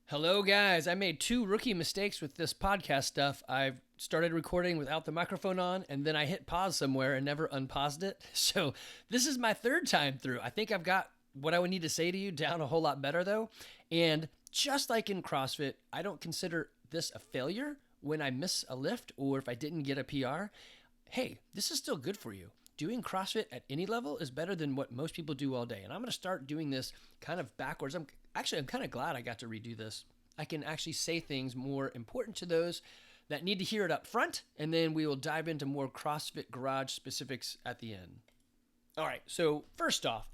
Hello, guys. I made two rookie mistakes with this podcast stuff. I've started recording without the microphone on, and then I hit pause somewhere and never unpaused it. So this is my third time through. I think I've got what I would need to say to you down a whole lot better, though. And just like in CrossFit, I don't consider this a failure when I miss a lift or if I didn't get a PR. Hey, this is still good for you. Doing CrossFit at any level is better than what most people do all day. And I'm going to start doing this kind of backwards. I'm kind of glad I got to redo this. I can actually say things more important to those that need to hear it up front, and then we will dive into more CrossFit Garage specifics at the end. All right, so first off,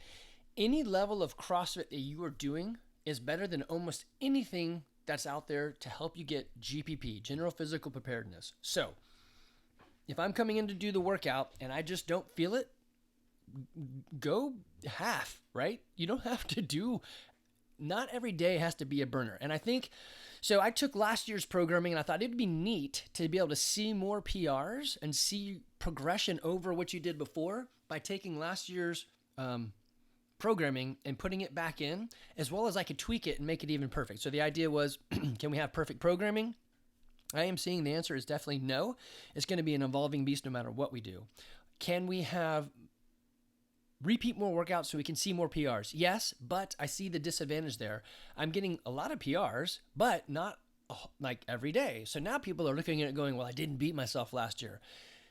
any level of CrossFit that you are doing is better than almost anything that's out there to help you get GPP, General Physical Preparedness. So if I'm coming in to do the workout and I just don't feel it, go half, right? You don't have to do, not every day has to be a burner. And I think, so I took last year's programming and I thought it'd be neat to be able to see more PRs and see progression over what you did before by taking last year's programming and putting it back in, as well as I could tweak it and make it even perfect. So the idea was, can we have perfect programming? I am seeing the answer is definitely no. It's going to be an evolving beast no matter what we do. Can we have repeat more workouts so we can see more PRs? Yes, but I see the disadvantage there. I'm getting a lot of PRs, but not like every day. So now people are looking at it going, well, I didn't beat myself last year.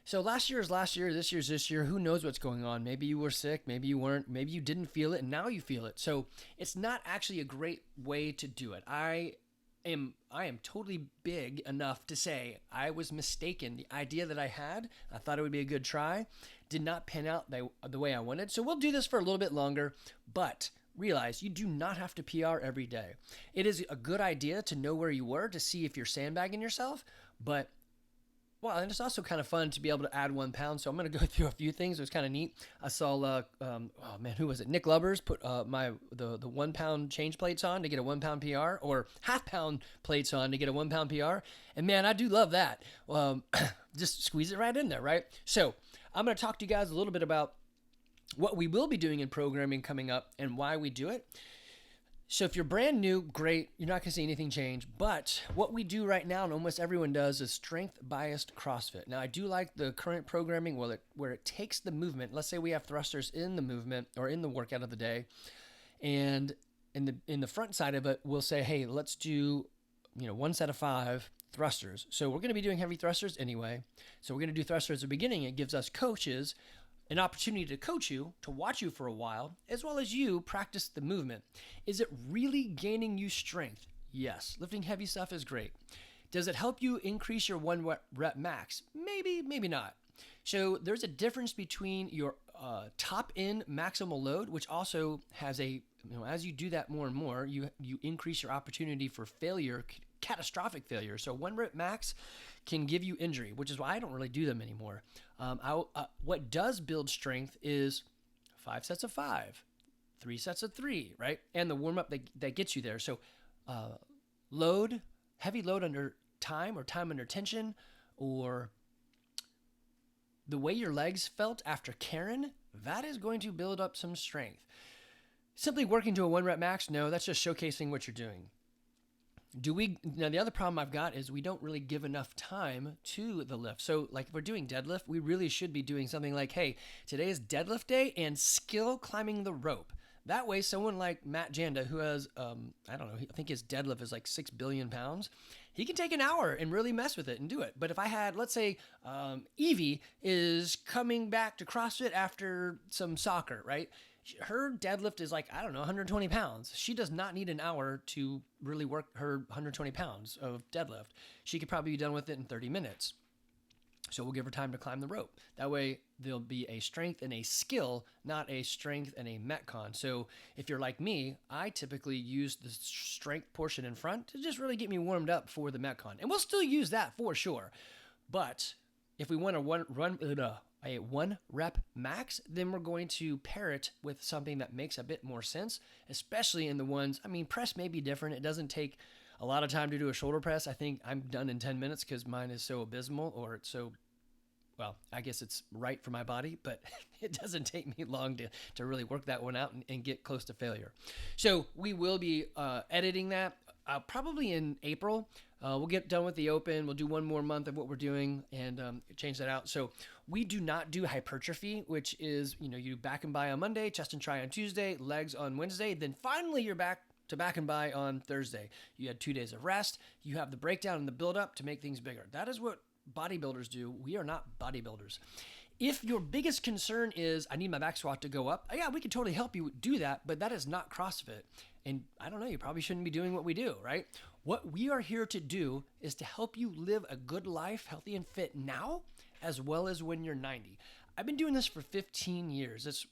So last year is last year, this year's this year. Who knows what's going on? Maybe you were sick, maybe you weren't, maybe you didn't feel it, and now you feel it. So it's not actually a great way to do it. I am totally big enough to say I was mistaken. The idea that I had, I thought it would be a good try, did not pan out the way I wanted. So we'll do this for a little bit longer, but realize you do not have to PR every day. It is a good idea to know where you were to see if you're sandbagging yourself, but well, and it's also kind of fun to be able to add 1 pound. So I'm going to go through a few things. It was kind of neat. I saw, who was it? Nick Lubbers put the 1 pound change plates on to get a 1 pound PR, or half pound plates on to get a 1 pound PR. And man, I do love that. Just squeeze it right in there, right? So I'm going to talk to you guys a little bit about what we will be doing in programming coming up and why we do it. So if you're brand new, great, you're not going to see anything change. But what we do right now, and almost everyone does, is strength-biased CrossFit. Now, I do like the current programming where it takes the movement. Let's say we have thrusters in the movement or in the workout of the day. And in the front side of it, we'll say, hey, let's do 1 set of 5 thrusters. So we're going to be doing heavy thrusters anyway. So we're going to do thrusters at the beginning. It gives us coaches an opportunity to coach you, to watch you for a while, as well as you practice the movement. Is it really gaining you strength? Yes. Lifting heavy stuff is great. Does it help you increase your 1 rep max? Maybe, maybe not. So there's a difference between your top end maximal load, which also has as you do that more and more, you increase your opportunity for failure, catastrophic failure. So 1 rep max can give you injury, which is why I don't really do them anymore. What does build strength is 5 sets of 5, 3 sets of 3, right? And the warm-up that gets you there. So heavy load under time or time under tension, or the way your legs felt after Karen, that is going to build up some strength. Simply working to a 1 rep max, no, that's just showcasing what you're doing. Now the other problem I've got is we don't really give enough time to the lift. So like if we're doing deadlift, we really should be doing something like, hey, today is deadlift day and skill climbing the rope. That way someone like Matt Janda, who has, I think his deadlift is like 6 billion pounds, he can take an hour and really mess with it and do it. But if I had, let's say, Evie is coming back to CrossFit after some soccer, right? Her deadlift is 120 pounds. She does not need an hour to really work her 120 pounds of deadlift. She could probably be done with it in 30 minutes. So we'll give her time to climb the rope. That way there'll be a strength and a skill, not a strength and a metcon. So if you're like me, I typically use the strength portion in front to just really get me warmed up for the metcon. And we'll still use that for sure. But if we want to a 1 rep max, then we're going to pair it with something that makes a bit more sense, especially in the ones, press may be different. It doesn't take a lot of time to do a shoulder press. I think I'm done in 10 minutes because mine is so abysmal, or it's so, well, I guess it's right for my body, but it doesn't take me long to really work that one out and get close to failure. So we will be editing that. probably in April. We'll get done with the open. We'll do one more month of what we're doing and change that out. So we do not do hypertrophy, which is, you do back and by on Monday, chest and try on Tuesday, legs on Wednesday. Then finally you're back to back and by on Thursday. You had 2 days of rest. You have the breakdown and the build up to make things bigger. That is what bodybuilders do. We are not bodybuilders. If your biggest concern is, I need my back squat to go up, yeah, we can totally help you do that, but that is not CrossFit. And I don't know, you probably shouldn't be doing what we do, right? What we are here to do is to help you live a good life, healthy and fit now, as well as when you're 90. I've been doing this for 15 years.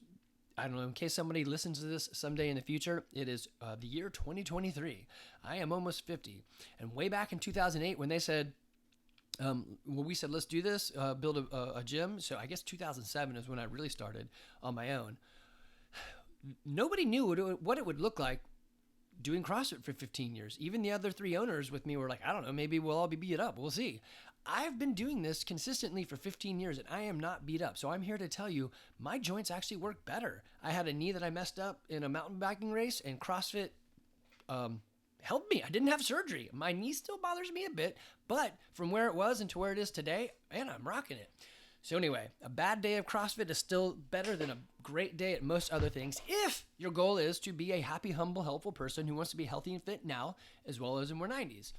I don't know, in case somebody listens to this someday in the future, it is the year 2023. I am almost 50. And way back in 2008, when they said, we said, let's do this, build a gym. So I guess 2007 is when I really started on my own. Nobody knew what it would look like doing CrossFit for 15 years. Even the other 3 owners with me were like, I don't know, maybe we'll all be beat up. We'll see. I've been doing this consistently for 15 years and I am not beat up. So I'm here to tell you my joints actually work better. I had a knee that I messed up in a mountain biking race, and CrossFit helped me. I didn't have surgery. My knee still bothers me a bit, but from where it was and to where it is today, man, I'm rocking it. So anyway, a bad day of CrossFit is still better than a great day at most other things if your goal is to be a happy, humble, helpful person who wants to be healthy and fit now as well as in their 90s.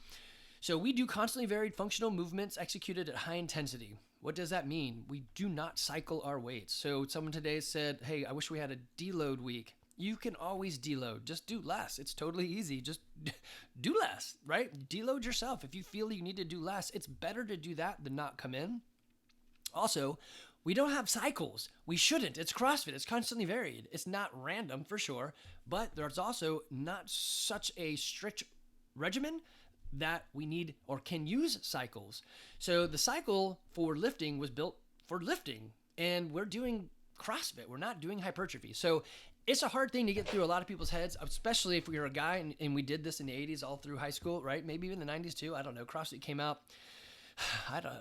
So we do constantly varied functional movements executed at high intensity. What does that mean? We do not cycle our weights. So someone today said, hey, I wish we had a deload week. You can always deload. Just do less. It's totally easy. Just do less, right? Deload yourself. If you feel you need to do less, it's better to do that than not come in. Also, we don't have cycles. We shouldn't. It's CrossFit. It's constantly varied. It's not random for sure, but there's also not such a strict regimen that we need or can use cycles. So the cycle for lifting was built for lifting, and we're doing CrossFit. We're not doing hypertrophy. So it's a hard thing to get through a lot of people's heads, especially if we were a guy and we did this in the 80s all through high school, right? Maybe even the 90s too. I don't know. CrossFit came out,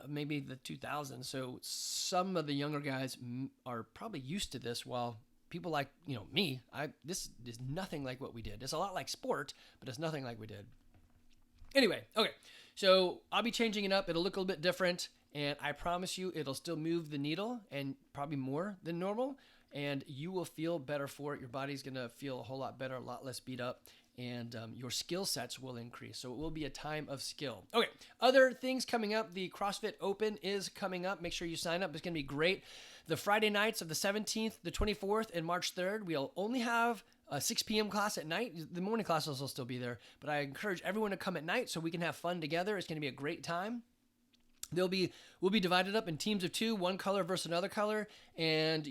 maybe the 2000s. So some of the younger guys are probably used to this, while people like, me, this is nothing like what we did. It's a lot like sport, but it's nothing like we did. Anyway, okay. So I'll be changing it up. It'll look a little bit different, and I promise you it'll still move the needle and probably more than normal, and you will feel better for it. Your body's going to feel a whole lot better, a lot less beat up, and your skill sets will increase. So it will be a time of skill. Okay, other things coming up. The CrossFit Open is coming up. Make sure you sign up. It's going to be great. The Friday nights of the 17th, the 24th, and March 3rd, we'll only have a 6 p.m. class at night. The morning classes will still be there, but I encourage everyone to come at night so we can have fun together. It's going to be a great time. We'll be divided up in teams of 2, one color versus another color, and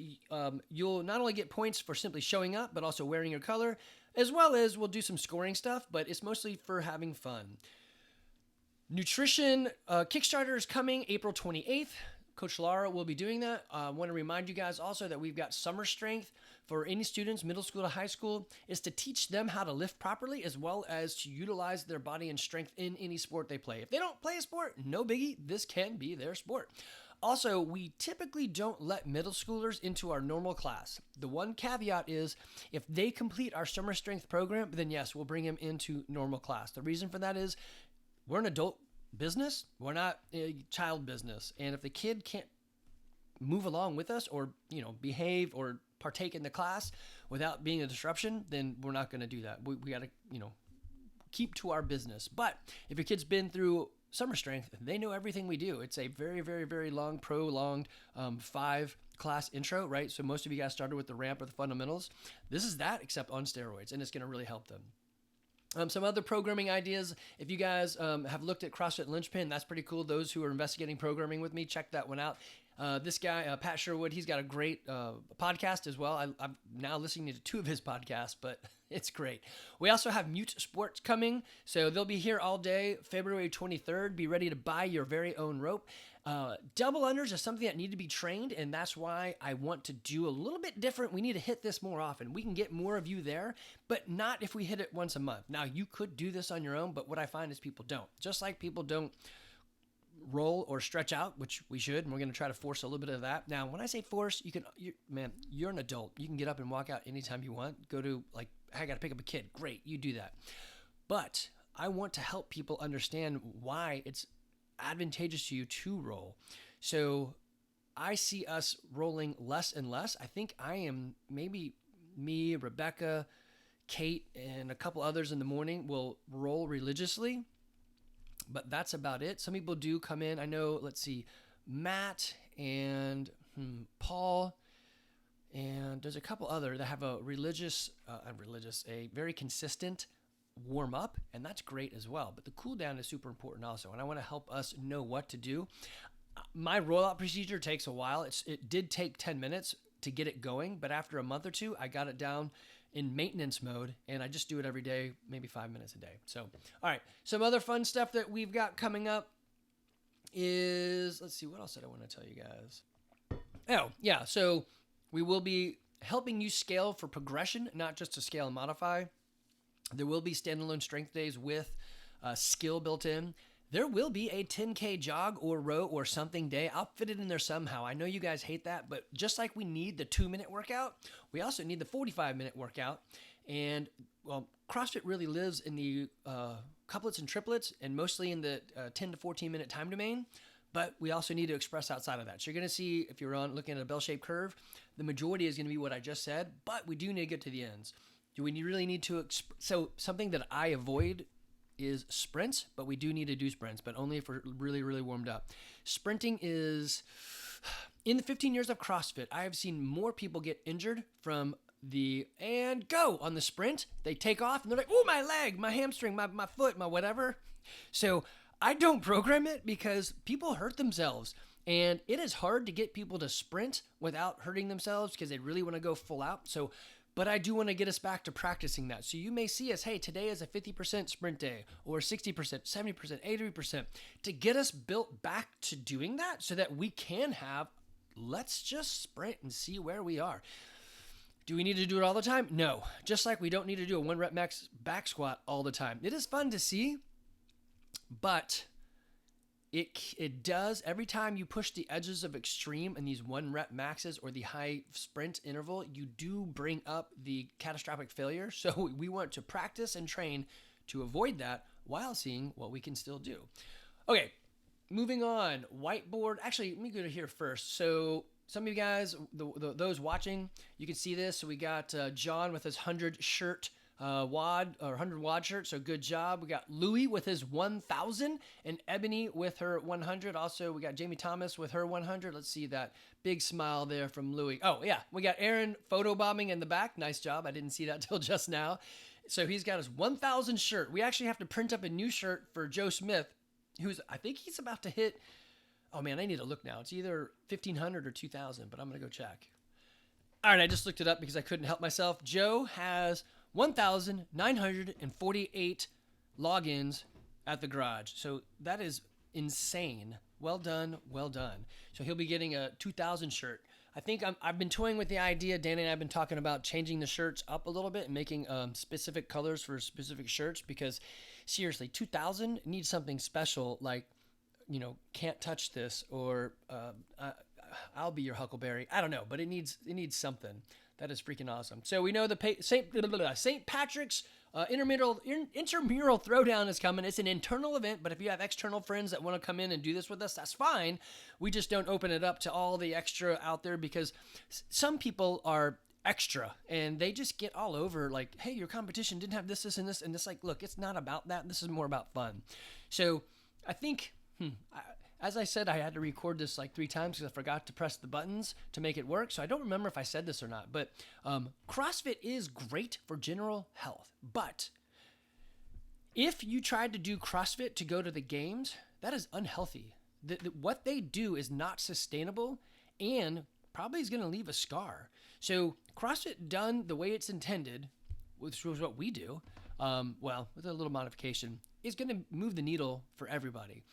you'll not only get points for simply showing up, but also wearing your color, as well as we'll do some scoring stuff, but it's mostly for having fun. Nutrition Kickstarter is coming April 28th. Coach Lara will be doing that. I want to remind you guys also that we've got summer strength for any students, middle school to high school, is to teach them how to lift properly, as well as to utilize their body and strength in any sport they play. If they don't play a sport, no biggie, this can be their sport. Also, we typically don't let middle schoolers into our normal class. The one caveat is if they complete our summer strength program, then yes, we'll bring them into normal class. The reason for that is we're an adult business. We're not a child business. And if the kid can't move along with us or, behave or partake in the class without being a disruption, then we're not going to do that. We got to, keep to our business. But if your kid's been through summer strength, they know everything we do. It's a very, very, very long, prolonged 5-class intro, right? So most of you guys started with the ramp or the fundamentals. This is that, except on steroids, and it's going to really help them. Some other programming ideas. If you guys have looked at CrossFit Linchpin, that's pretty cool. Those who are investigating programming with me, check that one out. This guy, Pat Sherwood, he's got a great podcast as well. I'm now listening to 2 of his podcasts, but it's great. We also have MuteSports coming, so they'll be here all day. February 23rd, be ready to buy your very own rope. Double unders is something that need to be trained, and that's why I want to do a little bit different. We need to hit this more often. We can get more of you there, but not if we hit it once a month. Now, you could do this on your own, but what I find is people don't. Just like people don't roll or stretch out, which we should, and we're going to try to force a little bit of that. Now, when I say force, you're an adult. You can get up and walk out anytime you want. Go to, I got to pick up a kid. Great, you do that. But I want to help people understand why it's advantageous to you to roll. So I see us rolling less and less. I think I am maybe me, Rebecca, Kate, and a couple others in the morning will roll religiously, but that's about it. Some people do come in. I know, let's see, Matt and Paul, and there's a couple other that have a a very consistent warm up, and that's great as well. But the cool down is super important also, and I want to help us know what to do. My rollout procedure takes a while. It did take 10 minutes to get it going, but after a month or two, I got it down in maintenance mode, and I just do it every day, maybe 5 minutes a day. So, all right, some other fun stuff that we've got coming up is, let's see, what else did I want to tell you guys? Oh, yeah, so we will be helping you scale for progression, not just to scale and modify. There will be standalone strength days with skill built in. There will be a 10K jog or row or something day. I'll fit it in there somehow. I know you guys hate that, but just like we need the 2-minute workout, we also need the 45-minute workout. And, well, CrossFit really lives in the couplets and triplets and mostly in the 10 to 14-minute time domain. But we also need to express outside of that. So you're going to see, if you're looking at a bell-shaped curve, the majority is going to be what I just said, but we do need to get to the ends. Do we really need to, so something that I avoid is sprints, but we do need to do sprints, but only if we're really, really warmed up. Sprinting is, in the 15 years of CrossFit, I have seen more people get injured from the and go on the sprint. They take off and they're like, oh, my leg, my hamstring, my foot, my whatever. So I don't program it because people hurt themselves. And it is hard to get people to sprint without hurting themselves because they really want to go full out. But I do want to get us back to practicing that. So you may see us, hey, today is a 50% sprint day or 60%, 70%, 80%, to get us built back to doing that so that we can have, let's just sprint and see where we are. Do we need to do it all the time? No. Just like we don't need to do a 1 rep max back squat all the time. It is fun to see, but it does, every time you push the edges of extreme in these 1 rep maxes or the high sprint interval, you do bring up the catastrophic failure. So we want to practice and train to avoid that while seeing what we can still do. Okay, moving on. Whiteboard. Actually, let me go to here first. So some of you guys, those watching, you can see this. So we got John with his 100 shirt WOD or 100 WOD shirt, so good job. We got Louie with his 1,000 and Ebony with her 100. Also, we got Jamie Thomas with her 100. Let's see that big smile there from Louie. Oh yeah, we got Aaron photobombing in the back. Nice job. I didn't see that till just now. So he's got his 1,000 shirt. We actually have to print up a new shirt for Joe Smith, I think he's about to hit. Oh man, I need to look now. It's either 1,500 or 2,000, but I'm gonna go check. All right, I just looked it up because I couldn't help myself. Joe has 1,948 logins at the garage. So that is insane. Well done, well done. So he'll be getting a 2,000 shirt. I think I've been toying with the idea, Danny and I have been talking about changing the shirts up a little bit and making specific colors for specific shirts because seriously, 2,000 needs something special like, can't touch this or I'll be your Huckleberry. I don't know, but it needs something. That is freaking awesome. So we know the St. Patrick's intramural throwdown is coming. It's an internal event, but if you have external friends that want to come in and do this with us, that's fine. We just don't open it up to all the extra out there because some people are extra and they just get all over like, hey, your competition didn't have this, this, and this. And it's like, look, it's not about that. This is more about fun. So I think, as I said, I had to record this like 3 times because I forgot to press the buttons to make it work. So I don't remember if I said this or not, but CrossFit is great for general health. But if you tried to do CrossFit to go to the games, that is unhealthy. What they do is not sustainable and probably is going to leave a scar. So CrossFit done the way it's intended, which was what we do, with a little modification, is going to move the needle for everybody.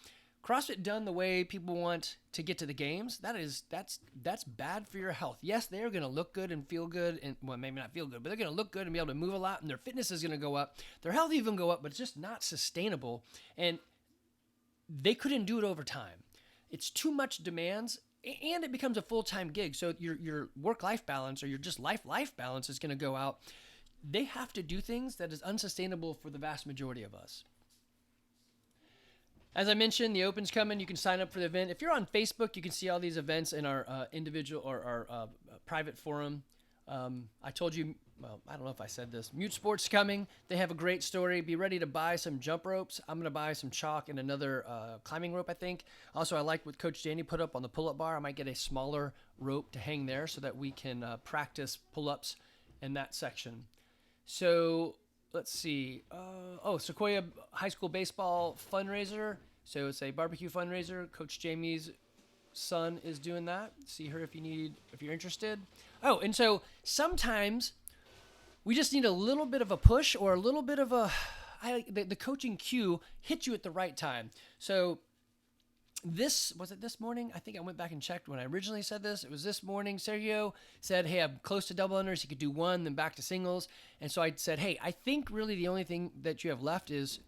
CrossFit done the way people want to get to the games, that's bad for your health. Yes, they're going to look good and feel good, and well, maybe not feel good, but they're going to look good and be able to move a lot, and their fitness is going to go up. Their health even go up, but it's just not sustainable, and they couldn't do it over time. It's too much demands, and it becomes a full-time gig, so your work-life balance or your just life balance is going to go out. They have to do things that is unsustainable for the vast majority of us. As I mentioned, the Open's coming. You can sign up for the event. If you're on Facebook, you can see all these events in our individual or our private forum. I told you, well, I don't know if I said this. MuteSports coming. They have a great story. Be ready to buy some jump ropes. I'm going to buy some chalk and another climbing rope, I think. Also, I like what Coach Danny put up on the pull-up bar. I might get a smaller rope to hang there so that we can practice pull-ups in that section. So let's see. Sequoia High School Baseball fundraiser. So it's a barbecue fundraiser. Coach Jamie's son is doing that. See her if you're interested. Oh, and so sometimes we just need a little bit of a push or a little bit of the coaching cue hits you at the right time. So was it this morning? I think I went back and checked when I originally said this. It was this morning. Sergio said, hey, I'm close to double unders. He could do one, then back to singles. And so I said, hey, I think really the only thing that you have left is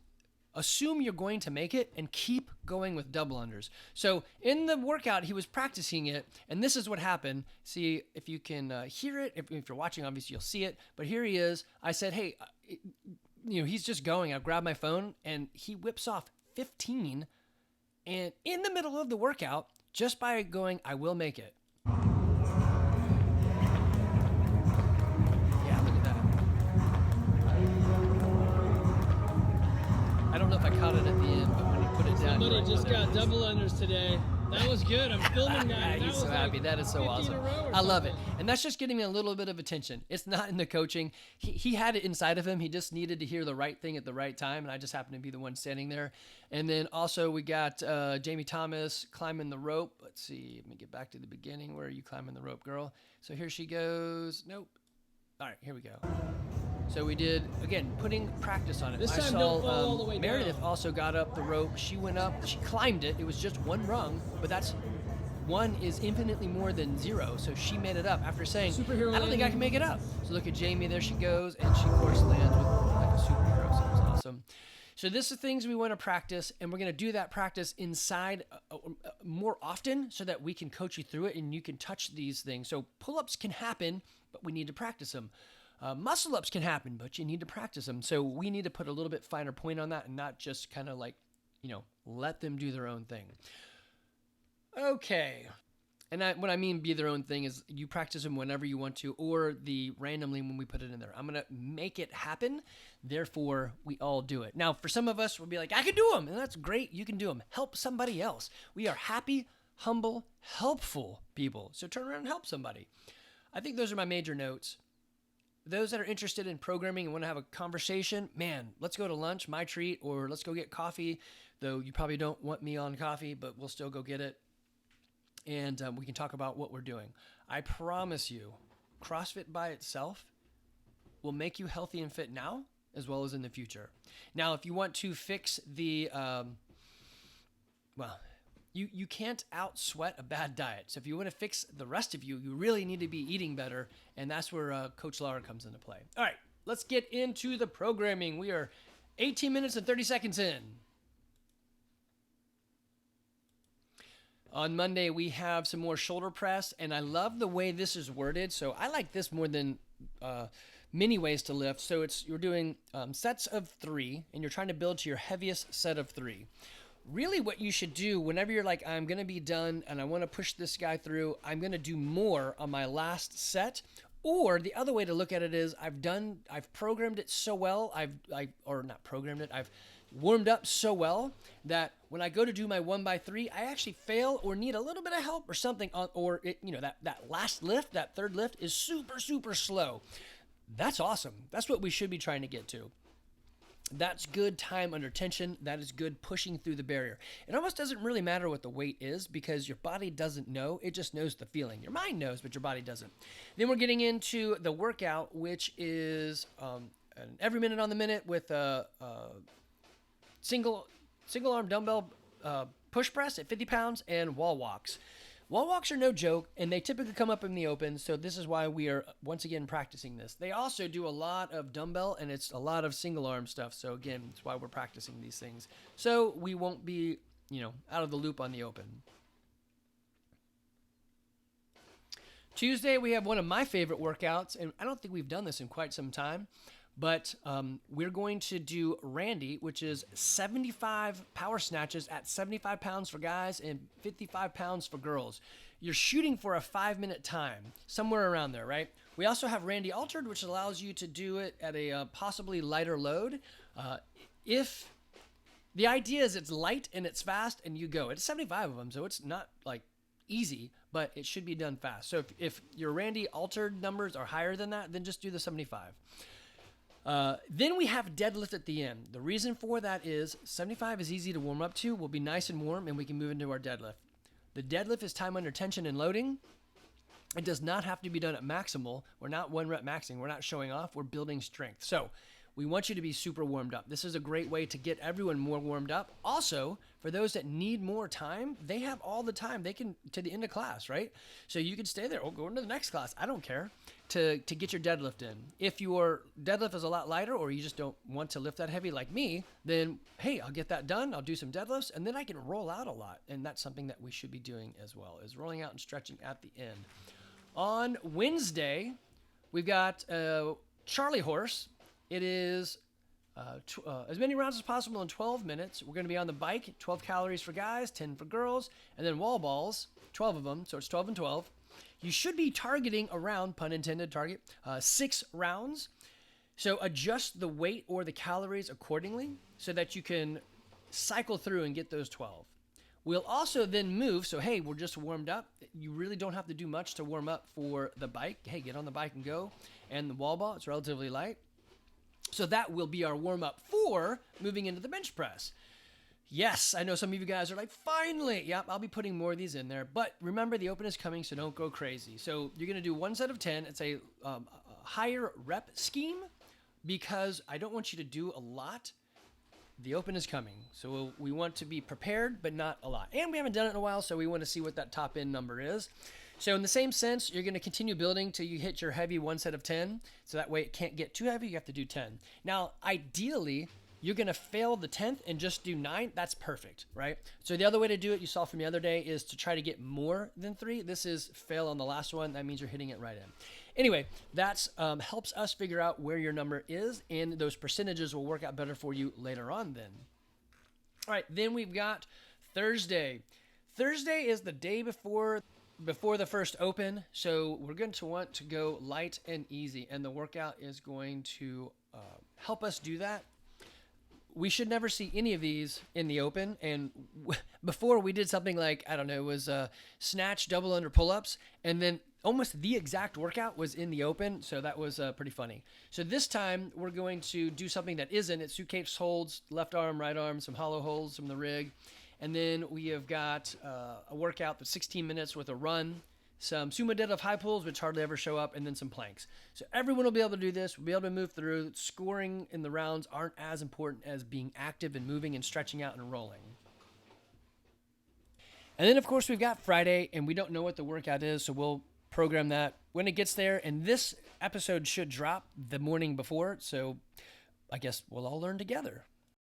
assume you're going to make it and keep going with double unders. So in the workout, he was practicing it, and this is what happened. See if you can hear it. If you're watching, obviously you'll see it. But here he is. I said, hey, he's just going. I grabbed my phone, and he whips off 15. And in the middle of the workout, just by going, I will make it. Yeah, look at that. I don't know if I caught it at the end, but when he put it down. Somebody just got double unders today. That was good. I'm filming that. He's so happy. That is so awesome. I love it. And that's just getting me a little bit of attention. It's not in the coaching. He had it inside of him. He just needed to hear the right thing at the right time, and I just happened to be the one standing there. And then also we got Jamie Thomas climbing the rope. Let's see. Let me get back to the beginning. Where are you climbing the rope, girl? So here she goes. Nope. All right, here we go. So we did, again, putting practice on it. This I time saw don't fall all the way Meredith down. also got up the rope. She went up. She climbed it. It was just one rung, but that's one is infinitely more than zero. So she made it up after saying, I don't think I can make it up. So look at Jamie. There she goes. And she, of course, lands with like a superhero. So it was awesome. So this is things we want to practice, and we're going to do that practice inside more often so that we can coach you through it and you can touch these things. So pull-ups can happen, but we need to practice them. Muscle-ups can happen, but you need to practice them. So we need to put a little bit finer point on that and not just kind of like, let them do their own thing. Okay. And what I mean be their own thing is you practice them whenever you want to, or randomly when we put it in there. I'm going to make it happen. Therefore, we all do it. Now, for some of us, we'll be like, I can do them. And that's great. You can do them. Help somebody else. We are happy, humble, helpful people. So turn around and help somebody. I think those are my major notes. Those that are interested in programming and want to have a conversation, man, let's go to lunch, my treat, or let's go get coffee, though you probably don't want me on coffee, but we'll still go get it. And we can talk about what we're doing. I promise you, CrossFit by itself will make you healthy and fit now as well as in the future. Now, if you want to fix the, you can't out-sweat a bad diet. So if you want to fix the rest of you, you really need to be eating better, and that's where Coach Laura comes into play. All right, let's get into the programming. We are 18 minutes and 30 seconds in. On Monday, we have some more shoulder press, and I love the way this is worded. So I like this more than many ways to lift. So you're doing sets of 3, and you're trying to build to your heaviest set of 3. Really what you should do whenever you're like, I'm going to be done and I want to push this guy through, I'm going to do more on my last set. Or the other way to look at it is I've programmed it so well, I've warmed up so well that when I go to do my 1x3, I actually fail or need a little bit of help or something, that last lift, that third lift is super, super slow. That's awesome. That's what we should be trying to get to. That's good time under tension. That is good pushing through the barrier. It almost doesn't really matter what the weight is because your body doesn't know. It just knows the feeling. Your mind knows, but your body doesn't. Then we're getting into the workout, which is every minute on the minute with a single arm dumbbell push press at 50 pounds and wall walks. Wall walks are no joke, and they typically come up in the open, so this is why we are, once again, practicing this. They also do a lot of dumbbell, and it's a lot of single arm stuff, so again, that's why we're practicing these things. So we won't be, out of the loop on the open. Tuesday, we have one of my favorite workouts, and I don't think we've done this in quite some time, But we're going to do Randy, which is 75 power snatches at 75 pounds for guys and 55 pounds for girls. You're shooting for a 5-minute time, somewhere around there, right? We also have Randy Altered, which allows you to do it at a possibly lighter load. If the idea is it's light and it's fast and you go. It's 75 of them, so it's not like easy, but it should be done fast. So if your Randy Altered numbers are higher than that, then just do the 75. Then we have deadlift at the end. The reason for that is 75 is easy to warm up to. We'll be nice and warm, and we can move into our deadlift. The deadlift is time under tension and loading. It does not have to be done at maximal. We're not 1 rep maxing. We're not showing off. We're building strength. So we want you to be super warmed up. This is a great way to get everyone more warmed up. Also, for those that need more time, they have all the time. They can to the end of class, right? So you can stay there or go into the next class. I don't care to get your deadlift in. If your deadlift is a lot lighter or you just don't want to lift that heavy like me, then hey, I'll get that done. I'll do some deadlifts and then I can roll out a lot. And that's something that we should be doing as well, is rolling out and stretching at the end. On Wednesday, we've got Charlie Horse. It is as many rounds as possible in 12 minutes. We're going to be on the bike, 12 calories for guys, 10 for girls, and then wall balls, 12 of them, so it's 12 and 12. You should be targeting around, pun intended, target, 6 rounds. So adjust the weight or the calories accordingly so that you can cycle through and get those 12. We'll also then move, so hey, we're just warmed up. You really don't have to do much to warm up for the bike. Hey, get on the bike and go. And the wall ball, it's relatively light. So that will be our warm-up for moving into the bench press. Yes, I know some of you guys are like, finally. Yep, I'll be putting more of these in there. But remember, the open is coming, so don't go crazy. So you're going to do 1 set of 10. It's a higher rep scheme because I don't want you to do a lot. The open is coming. So we want to be prepared, but not a lot. And we haven't done it in a while, so we want to see what that top end number is. So in the same sense, you're going to continue building till you hit your heavy 1 set of 10. So that way it can't get too heavy. You have to do 10. Now, ideally, you're going to fail the 10th and just do 9. That's perfect, right? So the other way to do it, you saw from the other day, is to try to get more than 3. This is fail on the last one. That means you're hitting it right in. Anyway, that helps us figure out where your number is, and those percentages will work out better for you later on then. All right, then we've got Thursday. Thursday is the day before the first open, so we're going to want to go light and easy, and the workout is going to help us do that. We should never see any of these in the open, and before we did something like, I don't know, it was snatch, double under pull-ups, and then almost the exact workout was in the open, so that was pretty funny. So this time, we're going to do something that isn't. It's suitcase holds, left arm, right arm, some hollow holds from the rig. And then we have got a workout that's 16 minutes with a run, some sumo deadlift high pulls, which hardly ever show up, and then some planks. So everyone will be able to do this. We'll be able to move through. Scoring in the rounds aren't as important as being active and moving and stretching out and rolling. And then, of course, we've got Friday, and we don't know what the workout is, so we'll program that when it gets there. And this episode should drop the morning before, so I guess we'll all learn together.